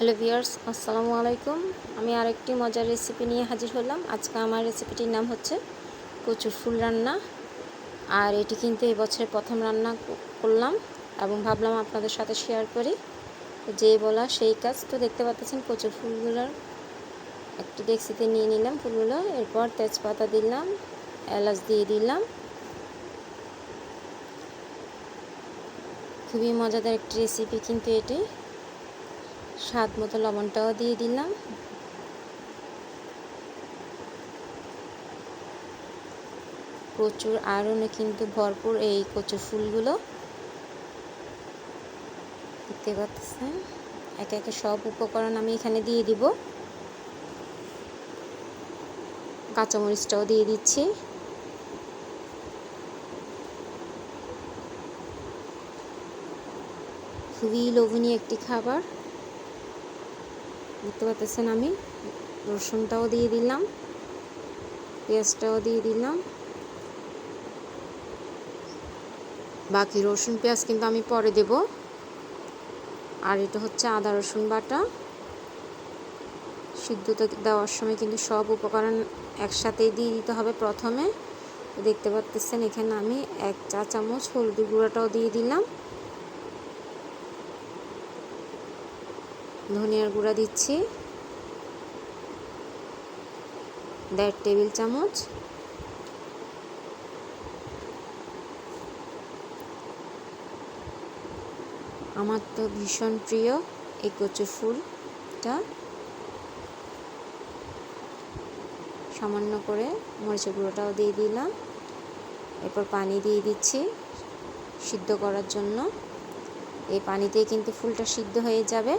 Hello viewers, আসসালামু আলাইকুম। আমি আরেকটি মজার রেসিপি নিয়ে হাজির হলাম। আজকে আমার রেসিপিটির নাম হচ্ছে কচুর ফুল রান্না। আর এটি কিন্তু এই বছরের প্রথম রান্না করলাম এবং ভাবলাম আপনাদের সাথে শেয়ার করি। যে বলা সেই কাজ। তো দেখতে পাচ্ছেন কচুর ফুলগুলোর একটি ডেক্সিতে নিয়ে নিলাম ফুলগুলো। এরপর তেজপাতা দিলাম, এলাচ দিয়ে দিলাম। খুবই মজাদার একটি রেসিপি কিন্তু এটি। স্বাদ মতো লবণটাও দিয়ে দিলাম। প্রচুর আয়রনে কিন্তু ভরপুর এই কচুর ফুলগুলো। দেখতে পাচ্ছেন একে একে সব উপকরণ আমি এখানে দিয়ে দিব। কাঁচামরিচটাও দিয়ে দিচ্ছি। খুবই লোভনীয় একটি খাবার। দেখতে পাচ্ছেন আমি রসুনটাও দিয়ে দিলাম, পেঁয়াজটাও দিয়ে দিলাম। বাকি রসুন পেঁয়াজ কিন্তু আমি পরে দেব। আর এটা হচ্ছে আদা রসুন বাটা। সিদ্ধতে দেওয়ার সময় কিন্তু সব উপকরণ একসাথেই দিয়ে দিতে হবে প্রথমে। দেখতে পাচ্ছেন এখানে আমি 1 চা চামচ হলুদের গুঁড়াটাও দিয়ে দিলাম। ধনিয়ার গুঁড়া দিচ্ছি 1.5 টেবিল চামচ। আমার তো ভীষণ প্রিয় এই কচু ফুলটা। সামান্য করে মরিচের গুঁড়োটাও দিয়ে দিলাম। এরপর পানি দিয়ে দিচ্ছি সিদ্ধ করার জন্য। এই পানিতেই কিন্তু ফুলটা সিদ্ধ হয়ে যাবে।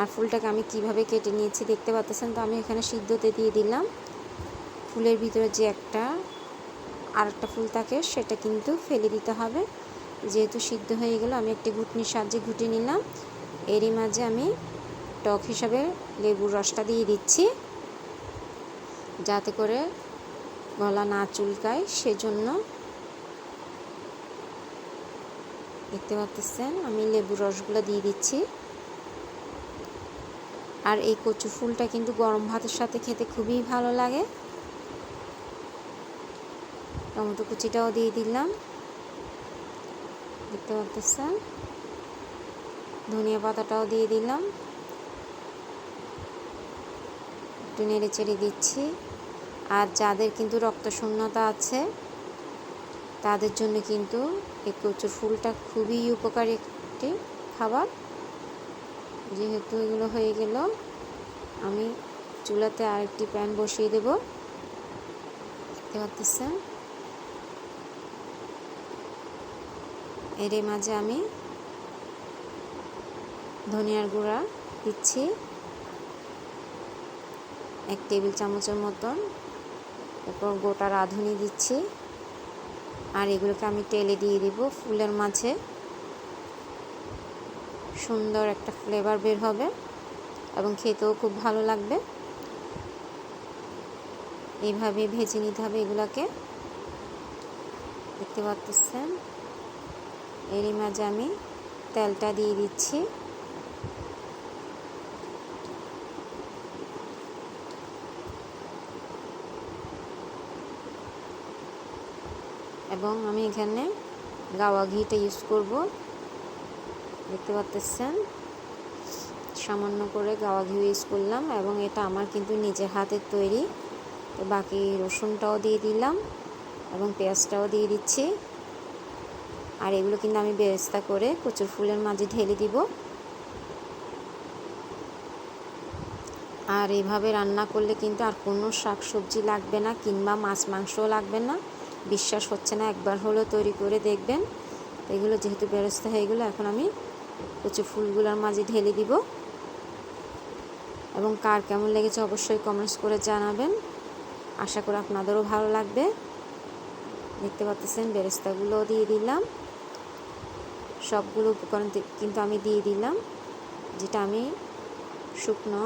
আর ফুলটাকে আমি কিভাবে কেটে নিয়েছি দেখতে পাচ্ছেন। তো আমি এখানে সিদ্ধতে দিয়ে দিলাম। ফুলের ভিতরে যে আরেকটা ফুল থাকে সেটা কিন্তু ফেলে দিতে হবে। যেহেতু সিদ্ধ হয়ে গেল আমি একটি ঘুটনির সাহায্যে ঘুটে নিলাম। এরই মাঝে আমি টক হিসাবে লেবুর রসটা দিয়ে দিচ্ছি, যাতে করে গলা না চুলকায় সেজন্য। দেখতে পাচ্ছেন আমি লেবুর রসগুলো দিয়ে দিচ্ছি। আর এই কচু ফুলটা কিন্তু গরম ভাতের সাথে খেতে খুবই ভালো লাগে। টমেটো কুচিটাও দিয়ে দিলাম। দেখতে পাচ্ছেন ধনিয়া পাতাটাও দিয়ে দিলাম। একটু নেড়ে চেড়ে দিচ্ছি। আর যাদের কিন্তু রক্তশূন্যতা আছে তাদের জন্য কিন্তু এই কচুর ফুলটা খুবই উপকারী একটি খাবার। যেহেতু এগুলো হয়ে গেল আমি চুলাতে আরেকটি প্যান বসিয়ে দেব। দেখতে পাচ্ছেন এর মাঝে আমি ধনিয়ার গুঁড়া দিচ্ছি 1 টেবিল চামচের মতন। এরপর গোটা রাঁধুনি দিচ্ছি। আর এগুলোকে আমি তেলে দিয়ে দিব ফুলের মাঝে। সুন্দর একটা ফ্লেভার বের হবে এবং খেতেও খুব ভালো লাগবে। এইভাবে ভেজে নিতে হবে এগুলোকে। দেখতে পাচ্ছেন এরই মাঝে আমি তেলটা দিয়ে দিচ্ছি। এবং আমি এখানে গাওয়া ঘিটা ইউজ করব। দেখতে পাচ্ছেন সামান্য করে গাওয়া ঘি ইউজ করলাম এবং এটা আমার কিন্তু নিজের হাতের তৈরি। তো বাকি রসুনটাও দিয়ে দিলাম এবং পেঁয়াজটাও দিয়ে দিচ্ছি। আর এগুলো কিন্তু আমি বেরেস্তা করে কচুর ফুলের মাঝে ঢেলে দিব। আর এইভাবে রান্না করলে কিন্তু আর কোনো শাক সবজি লাগবে না কিংবা মাছ মাংসও লাগবে না। বিশ্বাস হচ্ছে না, একবার হলেও তৈরি করে দেখবেন। এগুলো যেহেতু বেরেস্তা হয়ে গেলো, এখন আমি কচু ফুলগুলোর মাঝে ঢেলে দিব। এবং কার কেমন লেগেছে অবশ্যই কমেন্টস করে জানাবেন। আশা করি আপনাদেরও ভালো লাগবে। দেখতে পাচ্ছেন বেরেস্তাগুলোও দিয়ে দিলাম। সবগুলো উপকরণ কিন্তু আমি দিয়ে দিলাম। যেটা আমি শুকনো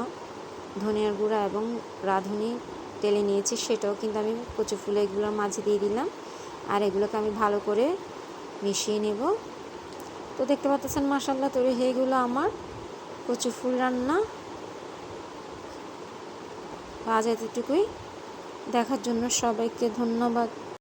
ধনিয়ার গুঁড়া এবং রাঁধুনি তেলে নিয়েছি সেটাও কিন্তু আমি কচু ফুলগুলোর মাঝে দিয়ে দিলাম। আর এগুলোকে আমি ভালো করে মিশিয়ে নেব। তো দেখতে পাচ্ছেন মাশাআল্লাহ তৈরি হয়ে গেলো আমার কচু ফুল রান্না। আজ এতটুকুই। দেখার জন্য সবাইকে ধন্যবাদ।